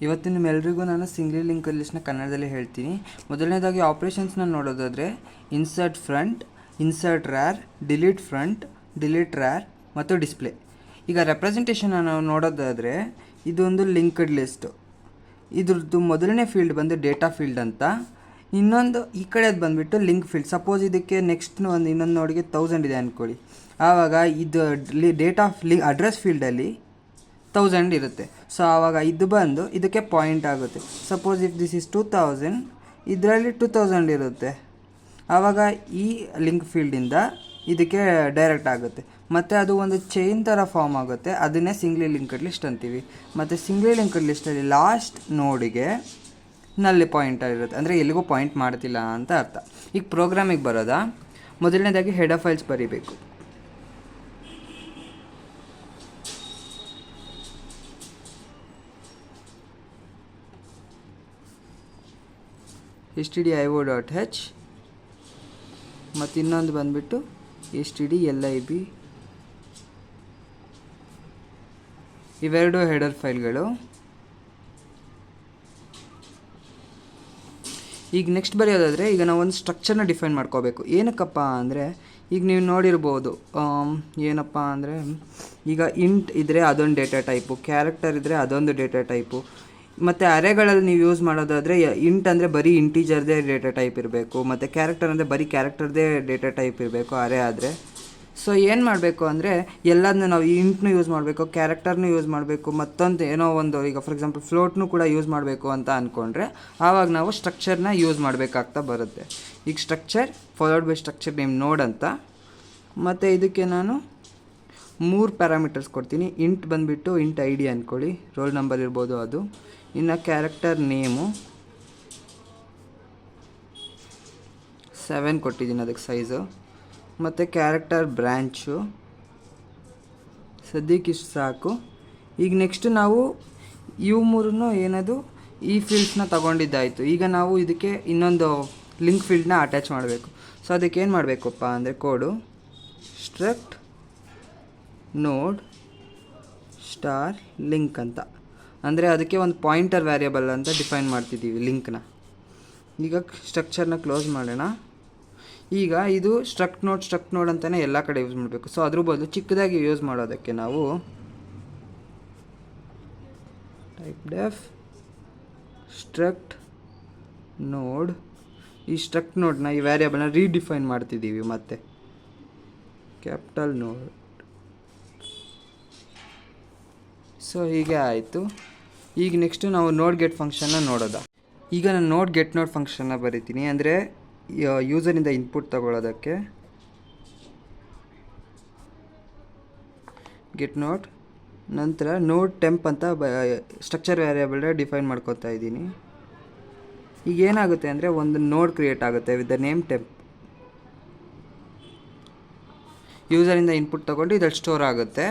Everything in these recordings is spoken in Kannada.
ಇವತ್ತು ನಿಮ್ಮೆಲ್ಲರಿಗೂ ನಾನು ಸಿಂಗಲ್ ಲಿಂಕ್ ಲಿಸ್ಟ್ನ ಕನ್ನಡದಲ್ಲಿ ಹೇಳ್ತೀನಿ. ಮೊದಲನೇದಾಗಿ ಆಪ್ರೇಷನ್ಸ್ನ ನೋಡೋದಾದರೆ insert front, insert rare, delete front, delete rare ಮತ್ತು ಡಿಸ್ಪ್ಲೇ. ಈಗ ರೆಪ್ರೆಸೆಂಟೇಷನ್ ನಾವು ನೋಡೋದಾದರೆ ಇದೊಂದು ಲಿಂಕ್ಡ್ ಲಿಸ್ಟು. ಇದ್ರದ್ದು ಮೊದಲನೇ ಫೀಲ್ಡ್ ಬಂದು ಡೇಟಾ ಫೀಲ್ಡ್ ಅಂತ, ಇನ್ನೊಂದು ಈ ಕಡೆದು ಬಂದುಬಿಟ್ಟು ಲಿಂಕ್ ಫೀಲ್ಡ್. ಸಪೋಸ್ ಇದಕ್ಕೆ ನೆಕ್ಸ್ಟ್ ಒಂದು ಇನ್ನೊಂದು ನೋಡಿಗೆ 1000 ಇದೆ ಅಂದ್ಕೊಳ್ಳಿ. ಆವಾಗ ಇದು ಡೇಟಾ ಅಡ್ರೆಸ್ ಫೀಲ್ಡಲ್ಲಿ 1000 ಇರುತ್ತೆ. ಸೊ ಆವಾಗ ಇದು ಬಂದು ಇದಕ್ಕೆ ಪಾಯಿಂಟ್ ಆಗುತ್ತೆ. ಸಪೋಸ್ ಇಫ್ ದಿಸ್ ಇಸ್ 2000, ಇದರಲ್ಲಿ 2000 ಇರುತ್ತೆ. ಆವಾಗ ಈ ಲಿಂಕ್ ಫೀಲ್ಡಿಂದ ಇದಕ್ಕೆ ಡೈರೆಕ್ಟ್ ಆಗುತ್ತೆ. ಮತ್ತು ಅದು ಒಂದು ಚೈನ್ ಥರ ಫಾರ್ಮ್ ಆಗುತ್ತೆ. ಅದನ್ನೇ ಸಿಂಗ್ಲಿ ಲಿಂಕ್ಡ್ ಲಿಸ್ಟ್ ಅಂತೀವಿ. ಮತ್ತು ಸಿಂಗ್ಲಿ ಲಿಂಕ್ಡ್ ಲಿಸ್ಟಲ್ಲಿ ಲಾಸ್ಟ್ ನೋಡಿಗೆ ನಲ್ಲಿ ಪಾಯಿಂಟರ್ ಇರುತ್ತೆ, ಅಂದರೆ ಎಲ್ಲಿಗೂ ಪಾಯಿಂಟ್ ಮಾಡ್ತಿಲ್ಲ ಅಂತ ಅರ್ಥ. ಈಗ ಪ್ರೋಗ್ರಾಮಿಗೆ ಬರೋದಾ, ಮೊದಲನೇದಾಗಿ ಹೆಡರ್ ಫೈಲ್ಸ್ ಬರೀಬೇಕು. stdio.h ಮತ್ತು ಇನ್ನೊಂದು ಬಂದುಬಿಟ್ಟು stdlib. ಇವೆರಡು ಹೆಡರ್ ಫೈಲ್ಗಳು. ಈಗ ನೆಕ್ಸ್ಟ್ ಬರೆಯೋದಾದರೆ ಈಗ ನಾವು ಒಂದು ಸ್ಟ್ರಕ್ಚರ್ನ ಡಿಫೈನ್ ಮಾಡ್ಕೋಬೇಕು. ಏನಕ್ಕಪ್ಪ ಅಂದರೆ ಈಗ ನೀವು ನೋಡಿರ್ಬೋದು, ಏನಪ್ಪ ಅಂದರೆ ಈಗ ಇಂಟ್ ಇದ್ದರೆ ಅದೊಂದು ಡೇಟಾ ಟೈಪು, ಕ್ಯಾರೆಕ್ಟರ್ ಇದ್ದರೆ ಅದೊಂದು ಡೇಟಾ ಟೈಪು. ಮತ್ತು ಅರೆಗಳಲ್ಲಿ ನೀವು ಯೂಸ್ ಮಾಡೋದಾದರೆ ಇಂಟ್ ಅಂದರೆ ಬರೀ ಇಂಟೀಜರ್ದೇ ಡೇಟಾ ಟೈಪ್ ಇರಬೇಕು, ಮತ್ತು ಕ್ಯಾರೆಕ್ಟರ್ ಅಂದರೆ ಬರೀ ಕ್ಯಾರೆಕ್ಟರ್ದೇ ಡೇಟಾ ಟೈಪ್ ಇರಬೇಕು ಅರೆ ಆದರೆ. ಸೊ ಏನು ಮಾಡಬೇಕು ಅಂದರೆ ಎಲ್ಲದನ್ನೂ ನಾವು ಇಂಟ್ನೂ ಯೂಸ್ ಮಾಡಬೇಕು, ಕ್ಯಾರೆಕ್ಟರ್ನೂ ಯೂಸ್ ಮಾಡಬೇಕು, ಮತ್ತೊಂದು ಏನೋ ಒಂದು ಈಗ ಫಾರ್ ಎಕ್ಸಾಂಪಲ್ ಫ್ಲೋಟ್ನೂ ಕೂಡ ಯೂಸ್ ಮಾಡಬೇಕು ಅಂತ ಅಂದ್ಕೊಂಡ್ರೆ ಆವಾಗ ನಾವು ಸ್ಟ್ರಕ್ಚರ್ನ ಯೂಸ್ ಮಾಡಬೇಕಾಗ್ತಾ ಬರುತ್ತೆ. ಈಗ structure followed by structure name ನೋಡ್ ಅಂತ, ಮತ್ತು ಇದಕ್ಕೆ ನಾನು 3 ಪ್ಯಾರಾಮೀಟರ್ಸ್ ಕೊಡ್ತೀನಿ. ಇಂಟ್ ಬಂದುಬಿಟ್ಟು ಇಂಟ್ ಐ ಡಿ ಅಂದ್ಕೊಳ್ಳಿ, ರೋಲ್ ನಂಬರ್ ಇರ್ಬೋದು ಅದು. ಇನ್ನು ಕ್ಯಾರೆಕ್ಟರ್ ನೇಮು 7 ಕೊಟ್ಟಿದ್ದೀನಿ ಅದಕ್ಕೆ ಸೈಜು. ಮತ್ತು ಕ್ಯಾರೆಕ್ಟರ್ ಬ್ರ್ಯಾಂಚು ಸದ್ಯಕ್ಕೆ ಇಷ್ಟು ಸಾಕು. ಈಗ ನೆಕ್ಸ್ಟ್ ನಾವು ಇವು ಮೂರನ್ನು ಏನದು ಈ ಫೀಲ್ಡ್ಸ್ನ ತೊಗೊಂಡಿದ್ದಾಯಿತು. ಈಗ ನಾವು ಇದಕ್ಕೆ ಇನ್ನೊಂದು ಲಿಂಕ್ ಫೀಲ್ಡ್ನ ಅಟ್ಯಾಚ್ ಮಾಡಬೇಕು. ಸೊ ಅದಕ್ಕೆ ಏನು ಮಾಡಬೇಕಪ್ಪ ಅಂದರೆ ಕೋಡು ಸ್ಟ್ರಕ್ಟ್ ನೋಡ್ ಸ್ಟಾರ್ ಲಿಂಕ್ ಅಂತ, ಅಂದರೆ ಅದಕ್ಕೆ ಒಂದು ಪಾಯಿಂಟರ್ ವ್ಯಾರಿಯಬಲ್ ಅಂತ ಡಿಫೈನ್ ಮಾಡ್ತಿದ್ದೀವಿ ಲಿಂಕ್ನ. ಈಗ ಸ್ಟ್ರಕ್ಚರ್ನ ಕ್ಲೋಸ್ ಮಾಡೋಣ. ಈಗ ಇದು ಸ್ಟ್ರಕ್ಟ್ ನೋಡ್ ಅಂತಲೇ ಎಲ್ಲ ಕಡೆ ಯೂಸ್ ಮಾಡಬೇಕು. ಸೊ ಅದ್ರ ಬದಲು ಚಿಕ್ಕದಾಗಿ ಯೂಸ್ ಮಾಡೋದಕ್ಕೆ ನಾವು ಟೈಪ್ ಡೆಫ್ ಸ್ಟ್ರಕ್ಟ್ ನೋಡ್, ಈ ಸ್ಟ್ರಕ್ಟ್ ನೋಡ್ನ ಈ ವ್ಯಾರಿಯಬಲ್ನ ರೀಡಿಫೈನ್ ಮಾಡ್ತಿದ್ದೀವಿ. ಮತ್ತು ಕ್ಯಾಪಿಟಲ್ ನೋಡ್. ಸೊ ಹೀಗೆ ಆಯಿತು. ಈಗ ನೆಕ್ಸ್ಟು ನಾವು ನೋಡ್ ಗೆಟ್ ಫಂಕ್ಷನ್ನ ನೋಡೋದ. ಈಗ ನಾನು ನೋಡ್ ಗೆಟ್ ನೋಡ್ ಫಂಕ್ಷನ್ನ ಬರಿತೀನಿ, ಅಂದರೆ ಯೂಸರಿಂದ ಇನ್ಪುಟ್ ತಗೊಳ್ಳೋದಕ್ಕೆ. ಗೆಟ್ ನೋಡ್ ನಂತರ ನೋಡ್ ಟೆಂಪ್ ಅಂತ ಸ್ಟ್ರಕ್ಚರ್ ವೇರಿಯಬಲ್ ಡಿಫೈನ್ ಮಾಡ್ಕೊತಾ ಇದ್ದೀನಿ. ಈಗ ಏನಾಗುತ್ತೆ ಅಂದರೆ ಒಂದು ನೋಡ್ ಕ್ರಿಯೇಟ್ ಆಗುತ್ತೆ ವಿತ್ ದ ನೇಮ್ ಟೆಂಪ್. ಯೂಸರಿಂದ ಇನ್ಪುಟ್ ತೊಗೊಂಡು ಇದ್ರಲ್ಲಿ ಸ್ಟೋರ್ ಆಗುತ್ತೆ.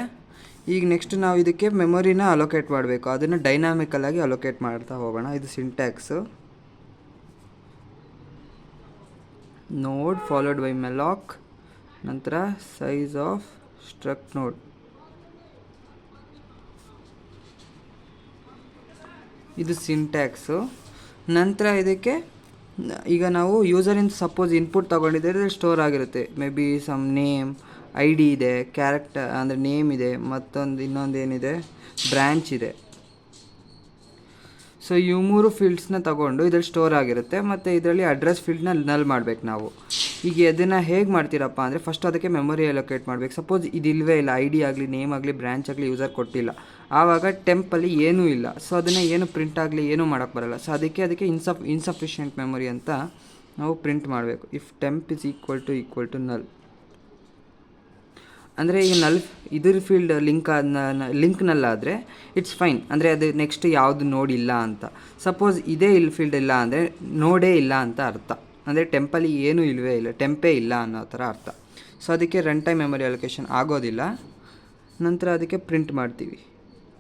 ಈಗ ನೆಕ್ಸ್ಟ್ ನಾವು ಇದಕ್ಕೆ ಮೆಮೊರಿನ ಅಲೋಕೇಟ್ ಮಾಡಬೇಕು. ಅದನ್ನು ಡೈನಾಮಿಕಲಾಗಿ ಅಲೋಕೇಟ್ ಮಾಡ್ತಾ ಹೋಗೋಣ. ಇದು ಸಿಂಟ್ಯಾಕ್ಸು. ನೋಡ್ ಫಾಲೋಡ್ ಬೈ ಮೆಲಾಕ್, ನಂತರ ಸೈಜ್ ಆಫ್ ಸ್ಟ್ರಕ್ಟ್ ನೋಡ್. ಇದು ಸಿಂಟ್ಯಾಕ್ಸು. ನಂತರ ಇದಕ್ಕೆ ಈಗ ನಾವು ಯೂಸರಿಂದ ಸಪೋಸ್ ಇನ್ಪುಟ್ ತೊಗೊಂಡಿದ್ದರೆ ಸ್ಟೋರ್ ಆಗಿರುತ್ತೆ. May be some name, I D ಇದೆ, ಕ್ಯಾರೆಕ್ಟರ್ ಅಂದರೆ ನೇಮ್ ಇದೆ, ಮತ್ತೊಂದು ಇನ್ನೊಂದು ಏನಿದೆ ಬ್ರ್ಯಾಂಚ್ ಇದೆ. ಸೊ ಇವು 3 ಫೀಲ್ಡ್ಸ್ನ ತಗೊಂಡು ಇದರಲ್ಲಿ ಸ್ಟೋರ್ ಆಗಿರುತ್ತೆ. ಮತ್ತು ಇದರಲ್ಲಿ ಅಡ್ರೆಸ್ ಫೀಲ್ಡ್ನ ನಲ್ ಮಾಡಬೇಕು ನಾವು. ಈಗ ಅದನ್ನು ಹೇಗೆ ಮಾಡ್ತೀರಪ್ಪ ಅಂದರೆ ಫಸ್ಟ್ ಅದಕ್ಕೆ ಮೆಮೊರಿ ಅಲೋಕೇಟ್ ಮಾಡಬೇಕು. ಸಪೋಸ್ ಇದು ಇಲ್ಲವೇ ಇಲ್ಲ, ಐ ಡಿ ಆಗಲಿ, ನೇಮ್ ಆಗಲಿ, ಬ್ರ್ಯಾಂಚ್ ಆಗಲಿ ಯೂಸರ್ ಕೊಟ್ಟಿಲ್ಲ, ಆವಾಗ ಟೆಂಪಲ್ಲಿ ಏನೂ ಇಲ್ಲ. ಸೊ ಅದನ್ನು ಏನು ಪ್ರಿಂಟ್ ಆಗಲಿ ಏನೂ ಮಾಡೋಕ್ಕೆ ಬರೋಲ್ಲ. ಸೊ ಅದಕ್ಕೆ ಇನ್ಸಫಿಷಿಯೆಂಟ್ ಮೆಮೊರಿ ಅಂತ ನಾವು ಪ್ರಿಂಟ್ ಮಾಡಬೇಕು. If ಟೆಂಪ್ is equal to null, ಅಂದರೆ ಈಗ ಇದ್ರ ಫೀಲ್ಡ್ ಲಿಂಕ್ನಲ್ಲಾದರೆ ಇಟ್ಸ್ ಫೈನ್, ಅಂದರೆ ಅದು ನೆಕ್ಸ್ಟ್ ಯಾವುದು ನೋಡಿಲ್ಲ ಅಂತ. ಸಪೋಸ್ ಇದೇ ಫೀಲ್ಡ್ ಇಲ್ಲ ಅಂದರೆ ನೋಡೇ ಇಲ್ಲ ಅಂತ ಅರ್ಥ, ಅಂದರೆ ಟೆಂಪಲ್ಲಿ ಏನೂ ಇಲ್ಲವೇ ಇಲ್ಲ, ಟೆಂಪೇ ಇಲ್ಲ ಅನ್ನೋ ಥರ ಅರ್ಥ. ಸೊ ಅದಕ್ಕೆ ರನ್ ಟೈಮ್ ಮೆಮೊರಿ ಅಲೋಕೇಶನ್ ಆಗೋದಿಲ್ಲ. ನಂತರ ಅದಕ್ಕೆ ಪ್ರಿಂಟ್ ಮಾಡ್ತೀವಿ,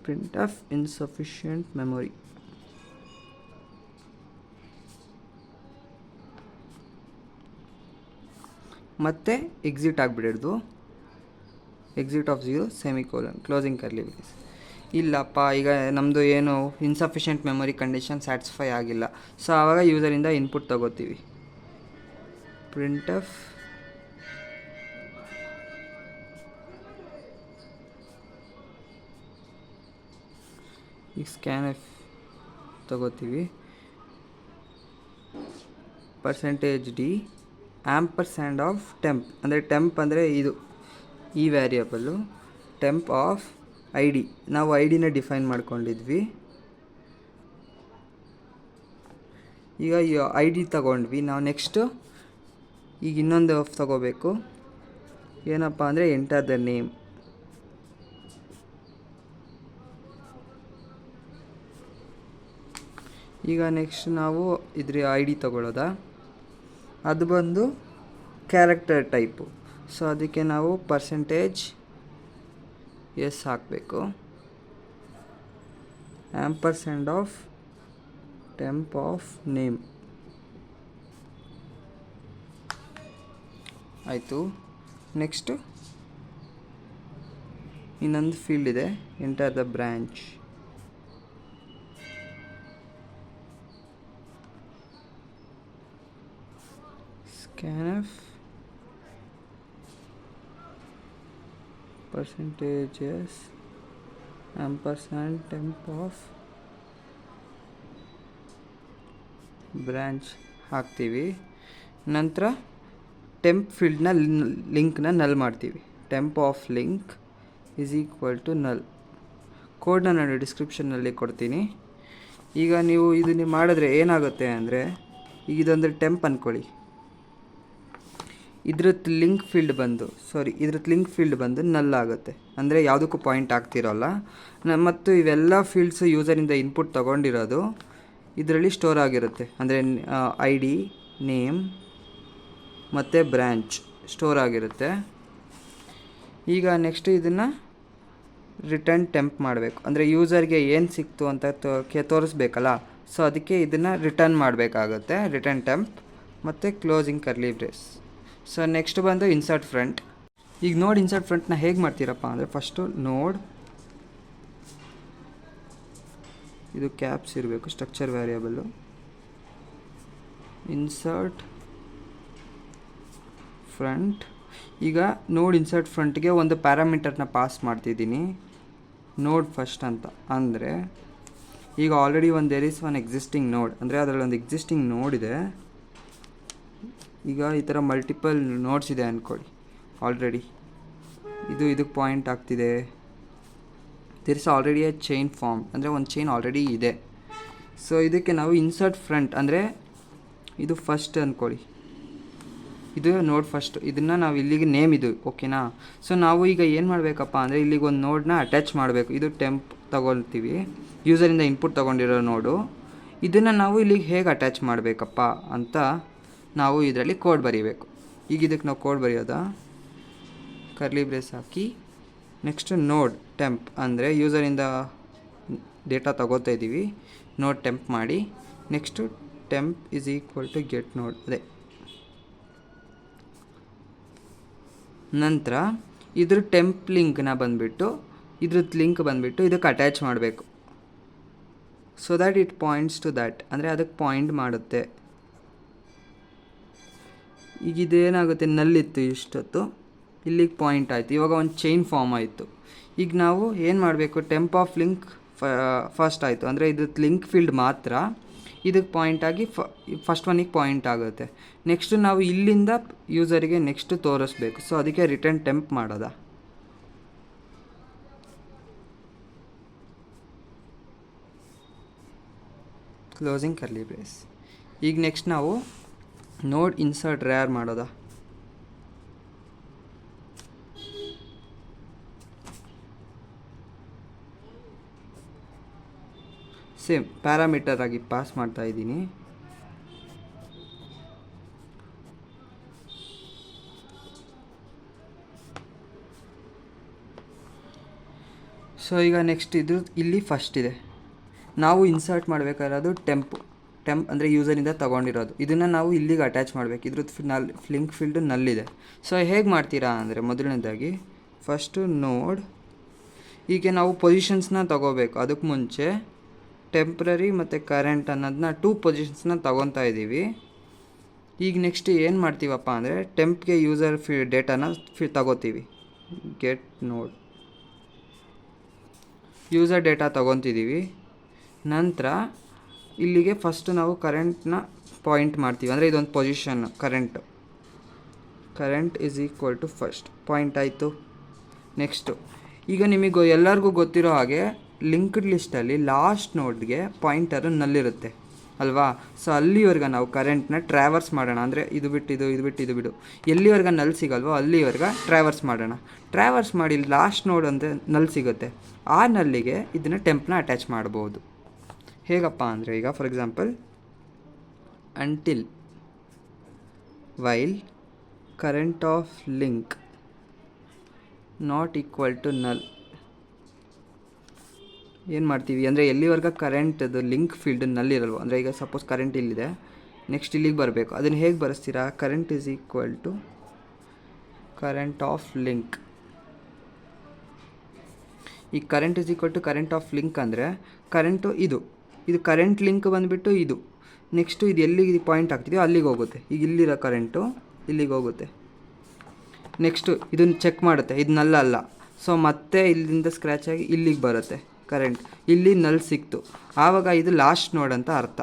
ಪ್ರಿಂಟ್ ಆಫ್ ಇನ್ಸಫಿಷಿಯೆಂಟ್ ಮೆಮೊರಿ. ಮತ್ತು exit ಆಗಿಬಿಡೋದು, exit of 0 semicolon closing curly braces. ಇಲ್ಲಪ್ಪ ಈಗ ನಮ್ಮದು ಏನು ಇನ್ಸಫಿಷಿಯೆಂಟ್ ಮೆಮೊರಿ ಕಂಡೀಷನ್ ಸ್ಯಾಟಿಸ್ಫೈ ಆಗಿಲ್ಲ. ಸೊ ಆವಾಗ ಯೂಸರಿಂದ ಇನ್ಪುಟ್ ತಗೋತೀವಿ. ಪ್ರಿಂಟ್ ಎಫ್ ಈಗ ಸ್ಕ್ಯಾನ್ ಎಫ್ ತಗೋತೀವಿ. %d ಆಂಪರ್ಸ್ಯಾಂಡ್ ಆಫ್ ಟೆಂಪ್, ಅಂದರೆ ಟೆಂಪ್ ಅಂದರೆ ಇದು ಈ ವೇರಿಯಬಲ್ಲು ಟೆಂಪ್ ಆಫ್ ಐ ಡಿ. ನಾವು ಐ ಡಿನ ಡಿಫೈನ್ ಮಾಡ್ಕೊಂಡಿದ್ವಿ. ಈಗ ಐ ಡಿ ತಗೊಂಡ್ವಿ. ನಾವು ನೆಕ್ಸ್ಟು ಈಗ ಇನ್ನೊಂದು ತಗೋಬೇಕು. ಏನಪ್ಪ ಅಂದರೆ ಎಂಟರ್ ದ ನೇಮ್. ಈಗ ನೆಕ್ಸ್ಟ್ ನಾವು ಇದ್ರ ಐ ಡಿ ತಗೊಳ್ಳೋದಾ, ಅದು ಬಂದು ಕ್ಯಾರೆಕ್ಟರ್ ಟೈಪು. ಸೊ ಅದಕ್ಕೆ ನಾವು %s ಹಾಕಬೇಕು. Ampersand of temp of name ಆಯಿತು. ನೆಕ್ಸ್ಟು ಇನ್ನೊಂದು ಫೀಲ್ಡ್ ಇದೆ, enter the branch. scanf %s ampersand temp of branch ಹಾಕ್ತೀವಿ. ನಂತರ ಟೆಂಪ್ ಫೀಲ್ಡ್ನ ಲಿಂಕ್ನ ನಲ್ ಮಾಡ್ತೀವಿ. Temp of link is equal to null. ಕೋಡ್ನ ನಾನು ಡಿಸ್ಕ್ರಿಪ್ಷನ್ನಲ್ಲಿ ಕೊಡ್ತೀನಿ. ಈಗ ನೀವು ಇದನ್ನು ಮಾಡಿದ್ರೆ ಏನಾಗುತ್ತೆ ಅಂದರೆ, ಈಗ ಇದೊಂದು ಟೆಂಪ್ ಅಂದ್ಕೊಳ್ಳಿ. ಇದ್ರದ್ದು ಲಿಂಕ್ ಫೀಲ್ಡ್ ಬಂದು ನಲ್ ಆಗುತ್ತೆ, ಅಂದರೆ ಯಾವುದಕ್ಕೂ ಪಾಯಿಂಟ್ ಆಗ್ತಿರೋಲ್ಲ. ಮತ್ತು ಇವೆಲ್ಲ ಫೀಲ್ಡ್ಸು ಯೂಸರಿಂದ ಇನ್ಪುಟ್ ತೊಗೊಂಡಿರೋದು ಇದರಲ್ಲಿ ಸ್ಟೋರ್ ಆಗಿರುತ್ತೆ. ಅಂದರೆ ಐ ಡಿ, ನೇಮ್ ಮತ್ತು ಬ್ರ್ಯಾಂಚ್ ಸ್ಟೋರ್ ಆಗಿರುತ್ತೆ. ಈಗ ನೆಕ್ಸ್ಟ್ ಇದನ್ನು ರಿಟರ್ನ್ ಟೆಂಪ್ ಮಾಡಬೇಕು, ಅಂದರೆ ಯೂಸರ್ಗೆ ಏನು ಸಿಕ್ತು ಅಂತ ತೋರಿಸ್ಬೇಕಲ್ಲ. ಸೊ ಅದಕ್ಕೆ ಇದನ್ನು ರಿಟರ್ನ್ ಮಾಡಬೇಕಾಗುತ್ತೆ, ರಿಟರ್ನ್ ಟೆಂಪ್ ಮತ್ತು closing curly brace. So next ಬಂದು ಇನ್ಸರ್ಟ್ ಫ್ರಂಟ್. ಈಗ ನೋಡ್ ಇನ್ಸರ್ಟ್ ಫ್ರಂಟ್ನ ಹೇಗೆ ಮಾಡ್ತೀರಪ್ಪ ಅಂದರೆ, ಫಸ್ಟು ನೋಡ್ ಇದು ಕ್ಯಾಪ್ಸ್ ಇರಬೇಕು, ಸ್ಟ್ರಕ್ಚರ್ ವೇರಿಯಬಲ್ಲು. Insert front. ಈಗ ನೋಡ್ ಇನ್ಸರ್ಟ್ ಫ್ರಂಟ್ಗೆ ಒಂದು ಪ್ಯಾರಾಮೀಟರ್ನ ಪಾಸ್ ಮಾಡ್ತಿದ್ದೀನಿ, ನೋಡ್ ಫಸ್ಟ್ ಅಂತ. ಅಂದರೆ ಈಗ already there is one existing node, ಅಂದರೆ ಅದರಲ್ಲಿ ಒಂದು ಎಕ್ಸಿಸ್ಟಿಂಗ್ ನೋಡ್ ಇದೆ. ಈಗ ಈ ಥರ ಮಲ್ಟಿಪಲ್ ನೋಡ್ಸ್ ಇದೆ ಅಂದ್ಕೊಳ್ಳಿ. ಆಲ್ರೆಡಿ ಇದಕ್ಕೆ ಪಾಯಿಂಟ್ ಆಗ್ತಿದೆ. There is already a chain form, ಅಂದರೆ ಒಂದು ಚೈನ್ ಆಲ್ರೆಡಿ ಇದೆ. ಸೊ ಇದಕ್ಕೆ ನಾವು ಇನ್ಸರ್ಟ್ ಫ್ರಂಟ್, ಅಂದರೆ ಇದು ಫಸ್ಟ್ ಅಂದ್ಕೊಳ್ಳಿ, ಇದು ನೋಡ್ ಫಸ್ಟ್. ಇದನ್ನು ನಾವು ಇಲ್ಲಿಗೆ ನೇಮ್ ಇದು, ಓಕೆನಾ. ಸೊ ನಾವು ಈಗ ಏನು ಮಾಡಬೇಕಪ್ಪ ಅಂದರೆ, ಇಲ್ಲಿಗೆ ಒಂದು ನೋಡನ್ನ ಅಟ್ಯಾಚ್ ಮಾಡಬೇಕು. ಇದು ಟೆಂಪ್ ತಗೊಳ್ತೀವಿ, ಯೂಸರಿಂದ ಇನ್ಪುಟ್ ತೊಗೊಂಡಿರೋ ನೋಡು. ಇದನ್ನು ನಾವು ಇಲ್ಲಿಗೆ ಹೇಗೆ ಅಟ್ಯಾಚ್ ಮಾಡಬೇಕಪ್ಪ ಅಂತ ನಾವು ಇದರಲ್ಲಿ ಕೋಡ್ ಬರೀಬೇಕು. ಈಗ ಇದಕ್ಕೆ ನಾವು ಕೋಡ್ ಬರೆಯೋದಾ, ಕರ್ಲಿ ಬ್ರೇಸ್ ಹಾಕಿ ನೆಕ್ಸ್ಟು ನೋಡ್ ಟೆಂಪ್, ಅಂದರೆ ಯೂಸರಿಂದ ಡೇಟಾ ತಗೋತಾ ಇದ್ದೀವಿ, ನೋಡ್ ಟೆಂಪ್ ಮಾಡಿ. Next temp is equal to get node. ಅದೇ ನಂತರ ಇದ್ರ ಟೆಂಪ್ ಲಿಂಕ್ನ ಬಂದುಬಿಟ್ಟು ಇದಕ್ಕೆ ಅಟ್ಯಾಚ್ ಮಾಡಬೇಕು. So that it points to that, ಅಂದರೆ ಅದಕ್ಕೆ ಪಾಯಿಂಟ್ ಮಾಡುತ್ತೆ. ಈಗ ಇದೇನಾಗುತ್ತೆ, ನಲ್ಲಿತ್ತು ಇಷ್ಟೊತ್ತು, ಇಲ್ಲಿಗೆ ಪಾಯಿಂಟ್ ಆಯಿತು. ಇವಾಗ ಒಂದು ಚೈನ್ ಫಾರ್ಮ್ ಆಯಿತು. ಈಗ ನಾವು ಏನು ಮಾಡಬೇಕು, ಟೆಂಪ್ ಆಫ್ ಲಿಂಕ್ ಫಸ್ಟ್ ಆಯಿತು, ಅಂದರೆ ಇದ್ರದ್ದು ಲಿಂಕ್ ಫೀಲ್ಡ್ ಮಾತ್ರ ಇದಕ್ಕೆ ಪಾಯಿಂಟ್ ಆಗಿ ಫಸ್ಟ್ ಒನ್ನಿಗೆ ಪಾಯಿಂಟ್ ಆಗುತ್ತೆ. ನೆಕ್ಸ್ಟು ನಾವು ಇಲ್ಲಿಂದ ಯೂಸರಿಗೆ ನೆಕ್ಸ್ಟು ತೋರಿಸ್ಬೇಕು. ಸೊ ಅದಕ್ಕೆ ರಿಟರ್ನ್ ಟೆಂಪ್ ಮಾಡೋದ. Closing curly brace. ಈಗ ನೆಕ್ಸ್ಟ್ ನಾವು ನೋಡ್ ಇನ್ಸರ್ಟ್ ರ್ಯಾರ್ ಮಾಡೋದ. ಸೇಮ್ ಪ್ಯಾರಾಮೀಟರ್ ಆಗಿ ಪಾಸ್ ಮಾಡ್ತಾ ಇದ್ದೀನಿ. ಸೊ ಈಗ ನೆಕ್ಸ್ಟ್ ಇದು ಇಲ್ಲಿ ಫಸ್ಟ್ ಇದೆ, ನಾವು ಇನ್ಸರ್ಟ್ ಮಾಡಬೇಕಾಗಿರೋದು ಟೆಂಪ್ ಅಂದರೆ ಯೂಸರಿಂದ ತೊಗೊಂಡಿರೋದು. ಇದನ್ನು ನಾವು ಇಲ್ಲಿಗೆ ಅಟ್ಯಾಚ್ ಮಾಡಬೇಕು. ಇದ್ರದ್ದು ಲಿಂಕ್ ಫೀಲ್ಡು ನಲ್ಲಿದೆ. ಸೊ ಹೇಗೆ ಮಾಡ್ತೀರಾ ಅಂದರೆ, ಮೊದಲನೇದಾಗಿ ಫಸ್ಟು ನೋಡ್ ಹೀಗೆ ನಾವು ಪೊಸಿಷನ್ಸ್ನ ತಗೋಬೇಕು. ಅದಕ್ಕೆ ಮುಂಚೆ ಟೆಂಪ್ರರಿ ಮತ್ತು ಕರೆಂಟ್ ಅನ್ನೋದನ್ನ 2 ಪೊಸಿಷನ್ಸ್ನ ತಗೊತಾ ಇದ್ದೀವಿ. ಈಗ ನೆಕ್ಸ್ಟ್ ಏನು ಮಾಡ್ತೀವಪ್ಪ ಅಂದರೆ ಟೆಂಪ್ಗೆ ಯೂಸರ್ ಡೇಟಾನ ತಗೋತೀವಿ. ಗೆಟ್ ನೋಡ್ ಯೂಸರ್ ಡೇಟಾ ತಗೊತಿದ್ದೀವಿ. ನಂತರ ಇಲ್ಲಿಗೆ ಫಸ್ಟು ನಾವು ಕರೆಂಟ್ನ ಪಾಯಿಂಟ್ ಮಾಡ್ತೀವಿ. ಅಂದರೆ ಇದೊಂದು position current is equal to first point ಆಯಿತು. ನೆಕ್ಸ್ಟು ಈಗ ನಿಮಗೆ ಎಲ್ಲರಿಗೂ ಗೊತ್ತಿರೋ ಹಾಗೆ ಲಿಂಕ್ಡ್ ಲಿಸ್ಟಲ್ಲಿ ಲಾಸ್ಟ್ ನೋಡ್ಗೆ ಪಾಯಿಂಟರು ನಲ್ಲಿರುತ್ತೆ ಅಲ್ವಾ. ಸೊ ಅಲ್ಲಿವರೆಗೆ ನಾವು ಕರೆಂಟ್ನ ಟ್ರಾವರ್ಸ್ ಮಾಡೋಣ. ಅಂದರೆ ಇದು ಬಿಡು ಎಲ್ಲಿವರೆಗೆ ನಲ್ಲಿ ಸಿಗಲ್ವೋ ಅಲ್ಲಿವರೆಗೆ ಟ್ರಾವರ್ಸ್ ಮಾಡೋಣ. ಟ್ರಾವರ್ಸ್ ಮಾಡಿ ಲಾಸ್ಟ್ ನೋಡ್ ಅಂದರೆ ನಲ್ಲಿ ಸಿಗುತ್ತೆ. ಆ ನಲ್ಲಿಗೆ ಇದನ್ನು ಟೆಂಪ್ನ ಅಟ್ಯಾಚ್ ಮಾಡ್ಬೋದು. ಹೇಗಪ್ಪ ಅಂದರೆ ಈಗ for example until while current of link not equal to null ಏನು ಮಾಡ್ತೀವಿ ಅಂದರೆ ಎಲ್ಲಿವರೆಗೆ ಕರೆಂಟದು ಲಿಂಕ್ ಫೀಲ್ಡ್ ನಲ್ಲಿರಲ್ವ. ಅಂದರೆ ಈಗ ಸಪೋಸ್ ಕರೆಂಟ್ ಇಲ್ಲಿದೆ, ನೆಕ್ಸ್ಟ್ ಇಲ್ಲಿಗೆ ಬರಬೇಕು. ಅದನ್ನು ಹೇಗೆ ಬರೆಸ್ತೀರಾ? Current is equal to current of link. ಈ current is equal to current of link ಅಂದರೆ ಕರೆಂಟು ಇದು ಕರೆಂಟ್ ಲಿಂಕ್ ಬಂದುಬಿಟ್ಟು ಇದು. ನೆಕ್ಸ್ಟು ಇದು ಎಲ್ಲಿಗೆ ಪಾಯಿಂಟ್ ಆಗ್ತಿದೆಯೋ ಅಲ್ಲಿಗೆ ಹೋಗುತ್ತೆ. ಈಗ ಇಲ್ಲಿರೋ ಕರೆಂಟು ಇಲ್ಲಿಗೆ ಹೋಗುತ್ತೆ. ನೆಕ್ಸ್ಟು ಇದನ್ನು ಚೆಕ್ ಮಾಡುತ್ತೆ, ಇದು ನಲ್ ಅಲ್ಲ. ಸೊ ಮತ್ತೆ ಇಲ್ಲಿಂದ ಸ್ಕ್ರ್ಯಾಚ್ ಆಗಿ ಇಲ್ಲಿಗೆ ಬರುತ್ತೆ ಕರೆಂಟ್. ಇಲ್ಲಿ ನಲ್ ಸಿಕ್ತು, ಆವಾಗ ಇದು ಲಾಸ್ಟ್ ನೋಡ್ ಅಂತ ಅರ್ಥ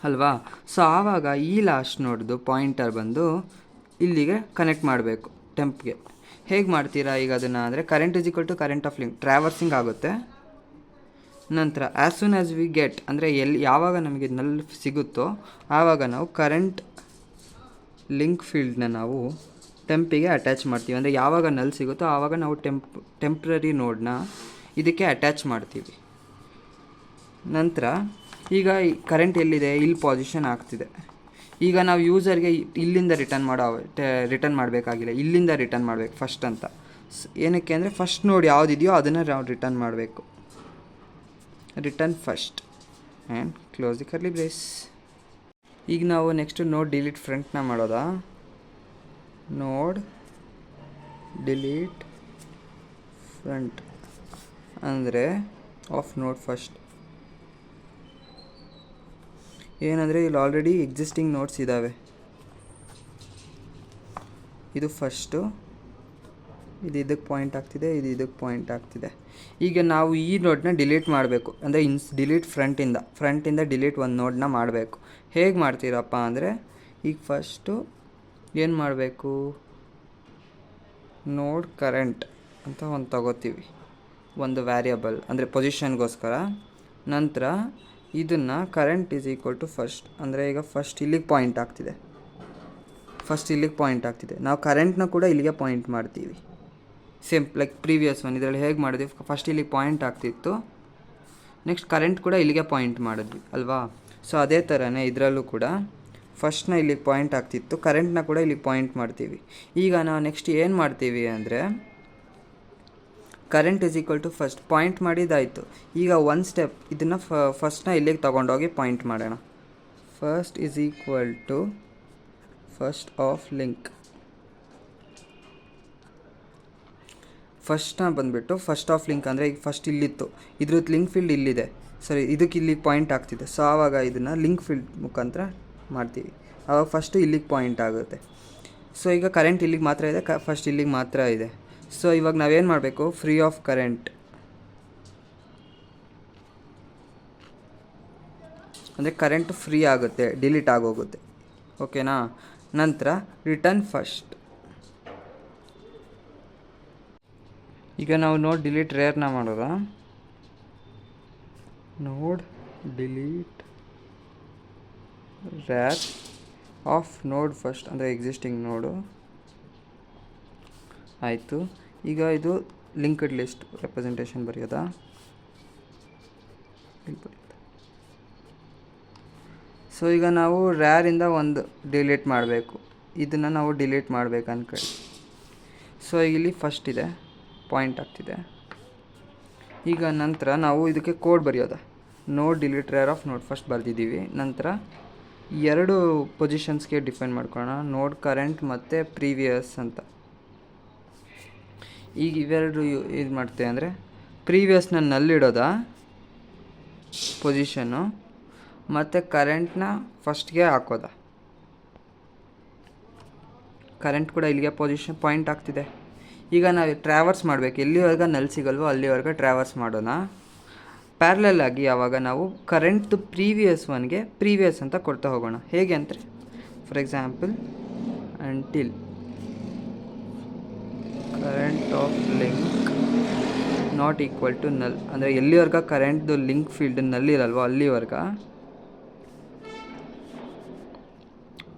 ಅಲ್ವಾ. ಸೊ ಆವಾಗ ಈ ಲಾಸ್ಟ್ ನೋಡ್ದು ಪಾಯಿಂಟರ್ ಬಂದು ಇಲ್ಲಿಗೆ ಕನೆಕ್ಟ್ ಮಾಡಬೇಕು ಟೆಂಪ್ಗೆ. ಹೇಗೆ ಮಾಡ್ತೀರಾ ಈಗ ಅದನ್ನು ಅಂದರೆ current is equal to current of link traversing ಆಗುತ್ತೆ. ನಂತರ as soon as we get ಅಂದರೆ ಯಾವಾಗ ನಮಗೆ ನಲ್ ಸಿಗುತ್ತೋ ಆವಾಗ ನಾವು ಕರೆಂಟ್ ಲಿಂಕ್ ಫೀಲ್ಡ್ನ ನಾವು ಟೆಂಪಿಗೆ ಅಟ್ಯಾಚ್ ಮಾಡ್ತೀವಿ. ಅಂದರೆ ಯಾವಾಗ ನಲ್ ಸಿಗುತ್ತೋ ಆವಾಗ ನಾವು ಟೆಂಪ್ರರಿ ನೋಡ್ನ ಇದಕ್ಕೆ ಅಟ್ಯಾಚ್ ಮಾಡ್ತೀವಿ. ನಂತರ ಈಗ ಕರೆಂಟ್ ಎಲ್ಲಿದೆ, ಇಲ್ಲಿ ಪೊಸಿಷನ್ ಆಗ್ತಿದೆ. ಈಗ ನಾವು ಯೂಸರ್ಗೆ ಇಲ್ಲಿಂದ ರಿಟರ್ನ್ ಮಾಡಬೇಕಾಗಿಲ್ಲ, ಇಲ್ಲಿಂದ ರಿಟರ್ನ್ ಮಾಡಬೇಕು ಫಸ್ಟ್ ಅಂತ. ಏನಕ್ಕೆ ಅಂದರೆ ಫಸ್ಟ್ ನೋಡ್ ಯಾವುದಿದೆಯೋ ಅದನ್ನು ನಾವು ರಿಟರ್ನ್ ಮಾಡಬೇಕು. Return first and close the curly brace. ಈಗ ನಾವು ನೆಕ್ಸ್ಟ್ ನೋಡ್ ಡಿಲೀಟ್ ಫ್ರಂಟ್ನ ಮಾಡೋದಾ. ನೋಡ್ ಡಿಲೀಟ್ ಫ್ರಂಟ್ ಅಂದರೆ ಆಫ್ ನೋಡ್ ಫಸ್ಟ್. ಏನಂದರೆ ಇಲ್ಲಿ ಆಲ್ರೆಡಿ ಎಕ್ಸಿಸ್ಟಿಂಗ್ ನೋಟ್ಸ್ ಇದ್ದಾವೆ. ಇದು ಫಸ್ಟು, ಇದು ಇದಕ್ಕೆ ಪಾಯಿಂಟ್ ಆಗ್ತಿದೆ, ಇದು ಇದಕ್ಕೆ ಪಾಯಿಂಟ್ ಆಗ್ತಿದೆ. ಈಗ ನಾವು ಈ ನೋಡನ್ನ ಡಿಲೀಟ್ ಮಾಡಬೇಕು. ಅಂದರೆ ಡಿಲೀಟ್ ಫ್ರಂಟಿಂದ ಡಿಲೀಟ್ ಒಂದು ನೋಡನ್ನ ಮಾಡಬೇಕು. ಹೇಗೆ ಮಾಡ್ತೀರಪ್ಪ ಅಂದರೆ ಈಗ ಫಸ್ಟು ಏನು ಮಾಡಬೇಕು, ನೋಡ್ ಕರೆಂಟ್ ಅಂತ ಒಂದು ತಗೋತೀವಿ, ಒಂದು ವ್ಯಾರಿಯಬಲ್ ಅಂದರೆ ಪೊಸಿಷನ್ಗೋಸ್ಕರ. ನಂತರ ಇದನ್ನು current is equal to first ಅಂದರೆ ಈಗ ಫಸ್ಟ್ ಇಲ್ಲಿಗೆ ಪಾಯಿಂಟ್ ಆಗ್ತಿದೆ. ನಾವು ಕರೆಂಟ್ನ ಕೂಡ ಇಲ್ಲಿಗೆ ಪಾಯಿಂಟ್ ಮಾಡ್ತೀವಿ. ಸೇಮ್ ಲೈಕ್ ಪ್ರೀವಿಯಸ್ ಒನ್ ಇದರಲ್ಲಿ ಹೇಗೆ ಮಾಡಿದ್ವಿ, ಫಸ್ಟ್ ಇಲ್ಲಿಗೆ ಪಾಯಿಂಟ್ ಆಗ್ತಿತ್ತು, ನೆಕ್ಸ್ಟ್ ಕರೆಂಟ್ ಕೂಡ ಇಲ್ಲಿಗೆ ಪಾಯಿಂಟ್ ಮಾಡಿದ್ವಿ ಅಲ್ವಾ. ಸೊ ಅದೇ ಥರನೇ ಇದರಲ್ಲೂ ಕೂಡ ಫಸ್ಟ್ನ ಇಲ್ಲಿಗೆ ಪಾಯಿಂಟ್ ಆಗ್ತಿತ್ತು, ಕರೆಂಟ್ನ ಕೂಡ ಇಲ್ಲಿಗೆ ಪಾಯಿಂಟ್ ಮಾಡ್ತೀವಿ. ಈಗ ನಾವು ನೆಕ್ಸ್ಟ್ ಏನು ಮಾಡ್ತೀವಿ ಅಂದರೆ current is equal to first point ಮಾಡಿದ್ದಾಯಿತು. ಈಗ ಒಂದು ಸ್ಟೆಪ್ ಇದನ್ನು ಫಸ್ಟ್ನ ಇಲ್ಲಿಗೆ ತೊಗೊಂಡೋಗಿ ಪಾಯಿಂಟ್ ಮಾಡೋಣ. First is equal to first of link. ಫಸ್ಟ್ನ ಬಂದುಬಿಟ್ಟು ಫಸ್ಟ್ ಆಫ್ ಲಿಂಕ್ ಅಂದರೆ ಈಗ ಫಸ್ಟ್ ಇಲ್ಲಿತ್ತು, ಇದ್ರದ್ದು ಲಿಂಕ್ ಫೀಲ್ಡ್ ಇಲ್ಲಿದೆ, ಸರಿ ಇದಕ್ಕೆ ಇಲ್ಲಿ ಪಾಯಿಂಟ್ ಆಗ್ತಿದೆ. ಸೊ ಆವಾಗ ಇದನ್ನು ಲಿಂಕ್ ಫೀಲ್ಡ್ ಮುಖಾಂತರ ಮಾಡ್ತೀವಿ, ಆವಾಗ ಫಸ್ಟು ಇಲ್ಲಿಗೆ ಪಾಯಿಂಟ್ ಆಗುತ್ತೆ. ಸೊ ಈಗ ಕರೆಂಟ್ ಇಲ್ಲಿಗೆ ಮಾತ್ರ ಇದೆ, ಫಸ್ಟ್ ಇಲ್ಲಿಗೆ ಮಾತ್ರ ಇದೆ. ಸೊ ಇವಾಗ ನಾವೇನು ಮಾಡಬೇಕು, ಫ್ರೀ ಆಫ್ ಕರೆಂಟ್ ಅಂದರೆ ಕರೆಂಟ್ ಫ್ರೀ ಆಗುತ್ತೆ, ಡಿಲೀಟ್ ಆಗೋಗುತ್ತೆ. ಓಕೆನಾ. ನಂತರ ರಿಟರ್ನ್ ಫಸ್ಟ್. ಈಗ ನಾವು ನೋಡ್ ಡಿಲೀಟ್ ರೇರ್ನ ಮಾಡೋದಾ. ನೋಡ್ ಡಿಲೀಟ್ ರೇರ್ ಆಫ್ ನೋಡ್ ಫಸ್ಟ್ ಅಂದರೆ ಎಕ್ಸಿಸ್ಟಿಂಗ್ ನೋಡು ಆಯಿತು. ಈಗ ಇದು ಲಿಂಕ್ಡ್ ಲಿಸ್ಟ್ ರೆಪ್ರೆಸೆಂಟೇಷನ್ ಬರೆಯೋದಾ. ಸೊ ಈಗ ನಾವು ರ್ಯಾರಿಂದ ಒಂದು ಡಿಲೀಟ್ ಮಾಡಬೇಕು, ಇದನ್ನು ನಾವು ಡಿಲೀಟ್ ಮಾಡಬೇಕು ಅಂದ್ಕೊಳ್ಳಿ. ಸೊ ಇಲ್ಲಿ ಫಸ್ಟ್ ಇದೆ, ಪಾಯಿಂಟ್ ಆಗ್ತಿದೆ. ಈಗ ನಂತರ ನಾವು ಇದಕ್ಕೆ ಕೋಡ್ ಬರೆಯೋದ. ನೋಡ್ ಡಿಲೀಟ್ ರೇರ್ ಆಫ್ ನೋಡ್ ಫಸ್ಟ್ ಬರೆದಿದ್ದೀವಿ. ನಂತರ ಎರಡು ಪೊಸಿಷನ್ಸ್ಗೆ ಡಿಫೈನ್ ಮಾಡ್ಕೊಳ್ಳೋಣ, ನೋಡ್ ಕರೆಂಟ್ ಮತ್ತು ಪ್ರೀವಿಯಸ್ ಅಂತ. ಈಗ ಇವೆರಡು ಇದು ಮಾಡ್ತೇವೆ ಅಂದರೆ ಪ್ರೀವಿಯಸ್ನ ನಲ್ಲಿಡೋದಾ ಪೊಸಿಷನ್ನು ಮತ್ತು ಕರೆಂಟ್ನ ಫಸ್ಟ್ಗೆ ಹಾಕೋದಾ. ಕರೆಂಟ್ ಕೂಡ ಇಲ್ಲಿಗೆ ಪೊಸಿಷನ್ ಪಾಯಿಂಟ್ ಆಗ್ತಿದೆ. ಈಗ ನಾವು ಟ್ರಾವರ್ಸ್ ಮಾಡಬೇಕು, ಎಲ್ಲಿವರೆಗೆ ನಲ್ಲಿ ಸಿಗಲ್ವೋ ಅಲ್ಲಿವರೆಗೆ ಟ್ರಾವರ್ಸ್ ಮಾಡೋಣ. ಪ್ಯಾರಲಲ್ ಆಗಿ ಯಾವಾಗ ನಾವು ಕರೆಂಟ್ದು ಪ್ರೀವಿಯಸ್ ಒನ್ಗೆ ಪ್ರೀವಿಯಸ್ ಅಂತ ಕೊಡ್ತಾ ಹೋಗೋಣ. ಹೇಗೆ ಅಂದರೆ for example until current of link not equal to null, ಅಂದರೆ ಎಲ್ಲಿವರೆಗೆ ಕರೆಂಟ್ದು ಲಿಂಕ್ ಫೀಲ್ಡ್ ನಲ್ಲಿರಲ್ವೋ ಅಲ್ಲಿವರೆಗೆ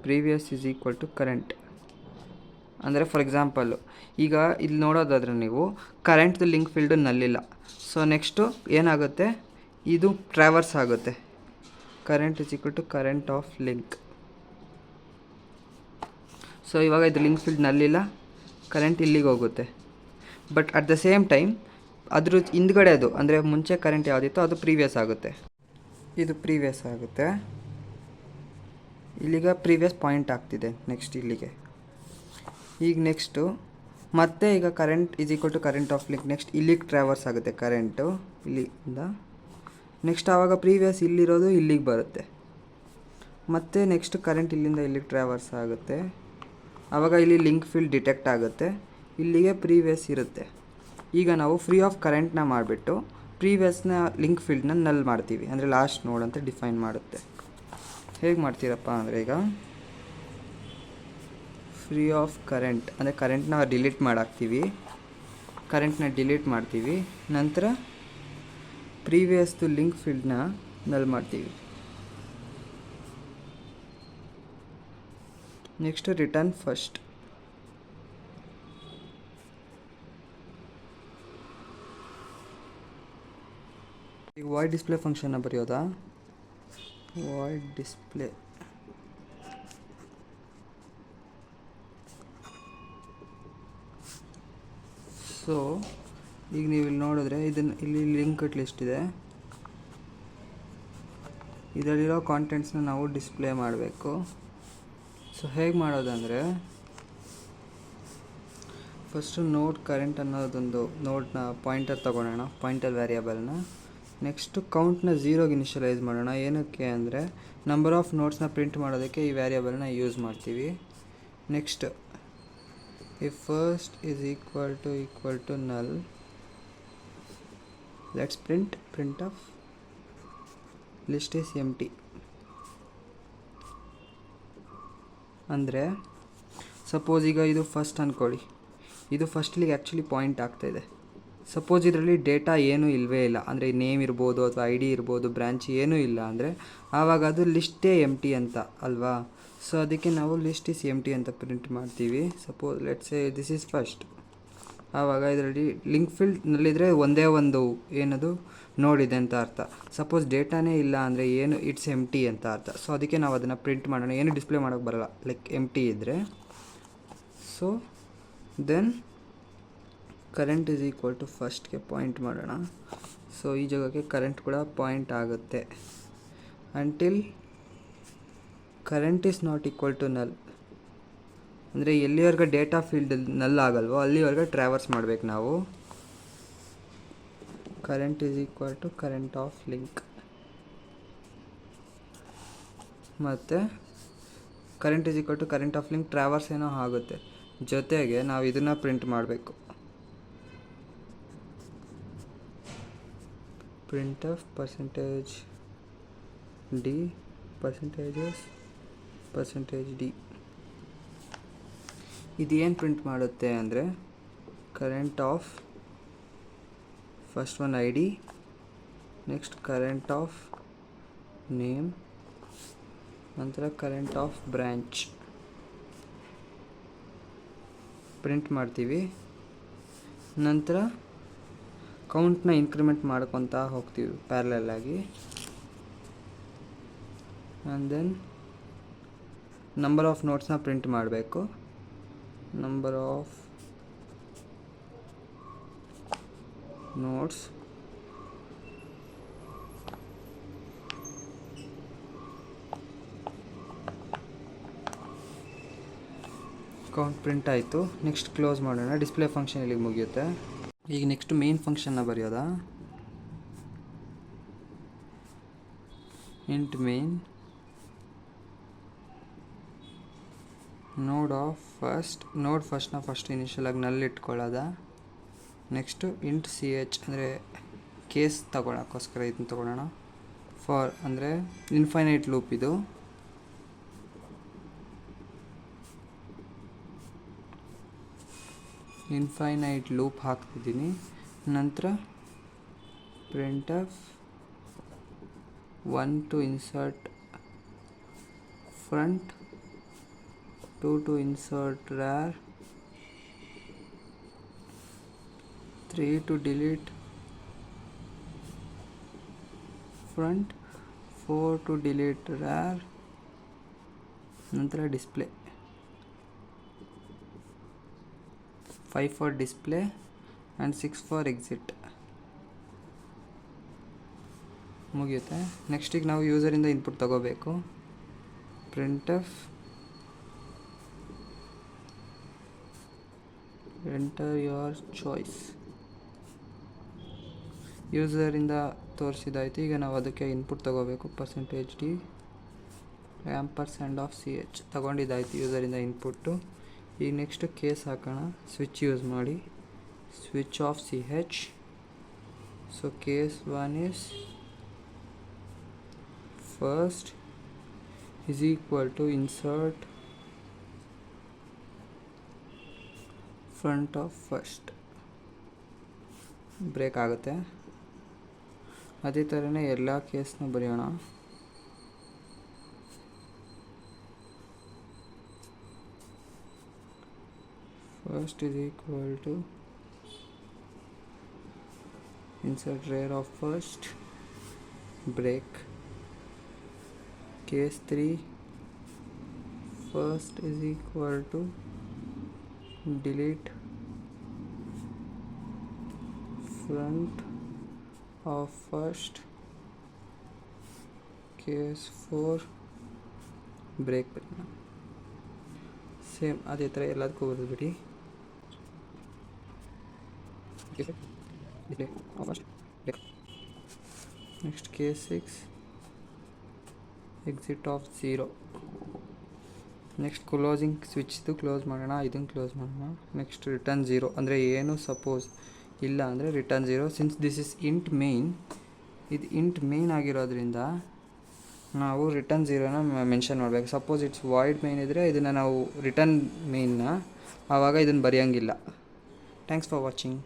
previous is equal to current. ಅಂದರೆ ಫಾರ್ ಎಕ್ಸಾಂಪಲ್ಲು ಈಗ ಇಲ್ಲಿ ನೋಡೋದಾದರೆ ನೀವು ಕರೆಂಟ್ದು ಲಿಂಕ್ ಫೀಲ್ಡು ನಲ್ಲಿಲ್ಲ. ಸೊ ನೆಕ್ಸ್ಟು ಏನಾಗುತ್ತೆ, ಇದು ಟ್ರಾವರ್ಸ್ ಆಗುತ್ತೆ. Current is equal to current of link. So ಇವಾಗ ಇದು ಲಿಂಕ್ ಫೀಲ್ಡ್ ನಲ್ಲಿಲ್ಲ, ಕರೆಂಟ್ ಇಲ್ಲಿಗೆ ಹೋಗುತ್ತೆ. But at the same time ಅದ್ರ ಹಿಂದ್ಗಡೆ ಅದು ಅಂದರೆ ಮುಂಚೆ ಕರೆಂಟ್ ಯಾವುದಿತ್ತೋ ಅದು ಪ್ರೀವಿಯಸ್ ಆಗುತ್ತೆ. ಇದು ಪ್ರೀವಿಯಸ್ ಆಗುತ್ತೆ, ಇಲ್ಲಿಗೆ ಪ್ರೀವಿಯಸ್ ಪಾಯಿಂಟ್ ಆಗ್ತಿದೆ ನೆಕ್ಸ್ಟ್ ಇಲ್ಲಿಗೆ. ಈಗ ನೆಕ್ಸ್ಟು ಮತ್ತೆ ಈಗ current is equal to current of link next ಇಲ್ಲಿಗೆ ಟ್ರಾವರ್ಸ್ ಆಗುತ್ತೆ ಕರೆಂಟು ಇಲ್ಲಿಂದ. ನೆಕ್ಸ್ಟ್ ಆವಾಗ ಪ್ರೀವಿಯಸ್ ಇಲ್ಲಿರೋದು ಇಲ್ಲಿಗೆ ಬರುತ್ತೆ. ಮತ್ತು ನೆಕ್ಸ್ಟ್ ಕರೆಂಟ್ ಇಲ್ಲಿಂದ ಇಲ್ಲಿಗೆ ಟ್ರಾವರ್ಸ್ ಆಗುತ್ತೆ. ಆವಾಗ ಇಲ್ಲಿ ಲಿಂಕ್ ಫೀಲ್ಡ್ ಡಿಟೆಕ್ಟ್ ಆಗುತ್ತೆ, ಇಲ್ಲಿಗೆ ಪ್ರೀವಿಯಸ್ ಇರುತ್ತೆ. ಈಗ ನಾವು ಫ್ರೀ ಆಫ್ ಕರೆಂಟ್ನ ಮಾಡಿಬಿಟ್ಟು ಪ್ರೀವಿಯಸ್ನ ಲಿಂಕ್ ಫೀಲ್ಡ್ನ ನಲ್ ಮಾಡ್ತೀವಿ, ಅಂದರೆ ಲಾಸ್ಟ್ ನೋಡ್ ಅಂತ ಡಿಫೈನ್ ಮಾಡುತ್ತೆ. ಹೇಗೆ ಮಾಡ್ತೀರಪ್ಪ ಅಂದರೆ ಈಗ ಫ್ರೀ ಆಫ್ ಕರೆಂಟ್ ಅಂದರೆ ಕರೆಂಟ್ನ ಡಿಲೀಟ್ ಮಾಡಾಕ್ತೀವಿ, ಕರೆಂಟ್ನ ಡಿಲೀಟ್ ಮಾಡ್ತೀವಿ. ನಂತರ ಪ್ರೀವಿಯಸ್ದು ಲಿಂಕ್ ಫೀಲ್ಡ್ನ ನಲ್ ಮಾಡ್ತೀವಿ. Next return first. ಈಗ ವಾಯ್ಡ್ ಡಿಸ್ಪ್ಲೇ ಫಂಕ್ಷನ್ನ ಬರೆಯೋದಾ, ವಾಯ್ಡ್ ಡಿಸ್ಪ್ಲೇ ಸೊ ಈಗ ನೀವು ಇಲ್ಲಿ ನೋಡಿದ್ರೆ ಇದನ್ನು ಇಲ್ಲಿ ಲಿಂಕ್ಡ್ ಲಿಸ್ಟ್ ಇದೆ, ಇದರಲ್ಲಿರೋ ಕಾಂಟೆಂಟ್ಸ್ನ ನಾವು ಡಿಸ್ಪ್ಲೇ ಮಾಡಬೇಕು. ಸೊ ಹೇಗೆ ಮಾಡೋದಂದರೆ ಫಸ್ಟು ನೋಡ್ ಕರೆಂಟ್ ಅನ್ನೋದೊಂದು ನೋಡ್ನ ಪಾಯಿಂಟರ್ ತೊಗೊಳೋಣ, ಪಾಯಿಂಟರ್ ವೇರಿಯಬಲ್ನ. ನೆಕ್ಸ್ಟು ಕೌಂಟ್ನ 0ಗೆ ಇನಿಷಿಯಲೈಸ್ ಮಾಡೋಣ. ಏನಕ್ಕೆ ಅಂದರೆ ನಂಬರ್ ಆಫ್ ನೋಟ್ಸ್ನ ಪ್ರಿಂಟ್ ಮಾಡೋದಕ್ಕೆ ಈ ವೇರಿಯಬಲ್ನ ಯೂಸ್ ಮಾಡ್ತೀವಿ. Next if first is equal to null, let's print of list is empty. ಅಂದರೆ ಸಪೋಸ್ ಈಗ ಇದು ಫಸ್ಟ್ ಅಂದ್ಕೊಳ್ಳಿ, ಇದು ಫಸ್ಟ್ಲಿಗೆ ಆ್ಯಕ್ಚುಲಿ ಪಾಯಿಂಟ್ ಆಗ್ತಾಯಿದೆ. ಸಪೋಸ್ ಇದರಲ್ಲಿ ಡೇಟಾ ಏನೂ ಇಲ್ಲವೇ ಇಲ್ಲ, ಅಂದರೆ ನೇಮ್ ಇರ್ಬೋದು ಅಥವಾ ಐ ಡಿ ಇರ್ಬೋದು, ಬ್ರ್ಯಾಂಚ್ ಏನೂ ಇಲ್ಲ ಅಂದರೆ ಆವಾಗ ಅದು ಲಿಸ್ಟೇ ಎಂಟಿ ಅಂತ ಅಲ್ವಾ. ಸೊ ಅದಕ್ಕೆ ನಾವು ಲಿಸ್ಟ್ ಈಸ್ ಎಂಟಿ ಅಂತ ಪ್ರಿಂಟ್ ಮಾಡ್ತೀವಿ. Suppose let's say this is first. ಆವಾಗ ಇದರಲ್ಲಿ ಲಿಂಕ್ ಫೀಲ್ಡ್ನಲ್ಲಿದ್ದರೆ ಒಂದೇ ಒಂದು ಏನದು ನೋಡಿದೆ ಅಂತ ಅರ್ಥ. ಸಪೋಸ್ ಡೇಟಾನೇ ಇಲ್ಲ ಅಂದರೆ ಏನು ಇಟ್ಸ್ ಎಂಟಿ ಅಂತ ಅರ್ಥ. ಸೊ ಅದಕ್ಕೆ ನಾವು ಅದನ್ನು ಪ್ರಿಂಟ್ ಮಾಡೋಣ, ಏನು ಡಿಸ್ಪ್ಲೇ ಮಾಡೋಕ್ಕೆ ಬರೋಲ್ಲ ಲೈಕ್ ಎಂಟಿ ಇದ್ದರೆ. So then current is equal to ಫಸ್ಟ್ಗೆ ಪಾಯಿಂಟ್ ಮಾಡೋಣ. ಸೊ ಈ ಜಾಗಕ್ಕೆ ಕರೆಂಟ್ ಕೂಡ ಪಾಯಿಂಟ್ ಆಗುತ್ತೆ until current is not equal to null, ಅಂದರೆ ಎಲ್ಲಿವರೆಗೆ ಡೇಟಾ ಫೀಲ್ಡ್ ನಲ್ ಆಗಲ್ವೋ ಅಲ್ಲಿವರೆಗೆ ಟ್ರಾವರ್ಸ್ ಮಾಡಬೇಕು ನಾವು. Current is equal to current of link, ಮತ್ತು current is equal to current of link traverse ಏನೋ ಆಗುತ್ತೆ. ಜೊತೆಗೆ ನಾವು ಇದನ್ನು ಪ್ರಿಂಟ್ ಮಾಡಬೇಕು, print of percentage d percentage d. ಇದೇನು ಪ್ರಿಂಟ್ ಮಾಡುತ್ತೆ ಅಂದರೆ current of first one I D, next current of name, ನಂತರ ಕರೆಂಟ್ ಆಫ್ ಬ್ರ್ಯಾಂಚ್ ಪ್ರಿಂಟ್ ಮಾಡ್ತೀವಿ. ನಂತರ ಕೌಂಟ್ನ ಇನ್ಕ್ರಿಮೆಂಟ್ ಮಾಡ್ಕೊತಾ ಹೋಗ್ತೀವಿ ಪ್ಯಾರಲಲ್ ಆಗಿ. ಆ್ಯಂಡ್ ದೆನ್ ನಂಬರ್ ಆಫ್ ನೋಟ್ಸ್ನ ಪ್ರಿಂಟ್ ಮಾಡಬೇಕು. Number of notes count print ಆಯಿತು. ನೆಕ್ಸ್ಟ್ ಕ್ಲೋಸ್ ಮಾಡೋಣ. ಡಿಸ್ಪ್ಲೇ ಫಂಕ್ಷನ್ ಇಲ್ಲಿಗೆ ಮುಗಿಯುತ್ತೆ. ಈಗ ನೆಕ್ಸ್ಟ್ ಮೇನ್ ಫಂಕ್ಷನ್ನ ಬರೆಯೋದಾ. ಇಂಟ್ ಮೇನ್ ನೋಡ್ ಫಸ್ಟ್ನ ಫಸ್ಟ್ ಇನಿಷಿಯಲಾಗಿ ನಲ್ಲಿ ಇಟ್ಕೊಳ್ಳೋದ. ನೆಕ್ಸ್ಟು ಇಂಟ್ ಸಿ ಎಚ್ ಅಂದರೆ ಕೇಸ್ ತಗೊಳ್ಳೋಕ್ಕೋಸ್ಕರ ಇದನ್ನ ತೊಗೊಳ್ಳೋಣ. ಫಾರ್ ಅಂದರೆ ಇನ್ಫೈನೈಟ್ ಲೂಪ್ ಇದು. ಇನ್ಫೈನೈಟ್ ಲೂಪ್ ಹಾಕ್ತಿದ್ದೀನಿ. ನಂತರ print f 1 to insert front, 2 to insert rear, 3 to delete front, 4 to delete rear. ನಂತರ display 5 for display and 6 for exit. ಮುಗಿಯುತ್ತೆ. ನೆಕ್ಸ್ಟಿಗೆ ನಾವು ಯೂಸರಿಂದ ಇನ್ಪುಟ್ ತಗೋಬೇಕು. Print f enter your choice. ಯೂಸರಿಂದ ತೋರಿಸಿದಾಯಿತು. ಈಗ ನಾವು ಅದಕ್ಕೆ ಇನ್ಪುಟ್ ತಗೋಬೇಕು. %d $& ತಗೊಂಡಿದ್ದಾಯಿತು ಯೂಸರಿಂದ ಇನ್ಪುಟ್ಟು. ಈಗ ನೆಕ್ಸ್ಟ್ ಕೇಸ್ ಹಾಕೋಣ. ಸ್ವಿಚ್ ಯೂಸ್ ಮಾಡಿ switch of CH. So case 1 is first is equal to insert front of first. Break ಆಗುತ್ತೆ. ಅದೇ ಥರನೇ ಎಲ್ಲ ಕೇಸ್ನ ಬರೆಯೋಣ. First is equal to insert rear of first, break. Case 3 first is equal to delete front of first. Case 4 break. Same ಅದೇ ಥರ ಎಲ್ಲದಕ್ಕೂ ಬರೆದ್ಬಿಡಿ. Next case 6 exit of 0. Next closing ಸ್ವಿಚ್ದು ಕ್ಲೋಸ್ ಮಾಡೋಣ. ಇದನ್ನು ಕ್ಲೋಸ್ ಮಾಡೋಣ. ನೆಕ್ಸ್ಟ್ ರಿಟರ್ನ್ 0 ಅಂದರೆ ಏನು ಸಪೋಸ್ ಇಲ್ಲ ಅಂದರೆ return 0. Since this is int main, ಇದು ಇಂಟ್ ಮೇನ್ ಆಗಿರೋದ್ರಿಂದ ನಾವು ರಿಟರ್ನ್ 0ನ ಮೆನ್ಷನ್ ಮಾಡಬೇಕು. ಸಪೋಸ್ ಇಟ್ಸ್ ವಾಯ್ಡ್ ಮೇನ್ ಇದ್ದರೆ ಇದನ್ನು ನಾವು ರಿಟರ್ನ್ ಮೇನ್ನ ಆವಾಗ ಇದನ್ನು ಬರೆಯೋಂಗಿಲ್ಲ. Thanks for watching.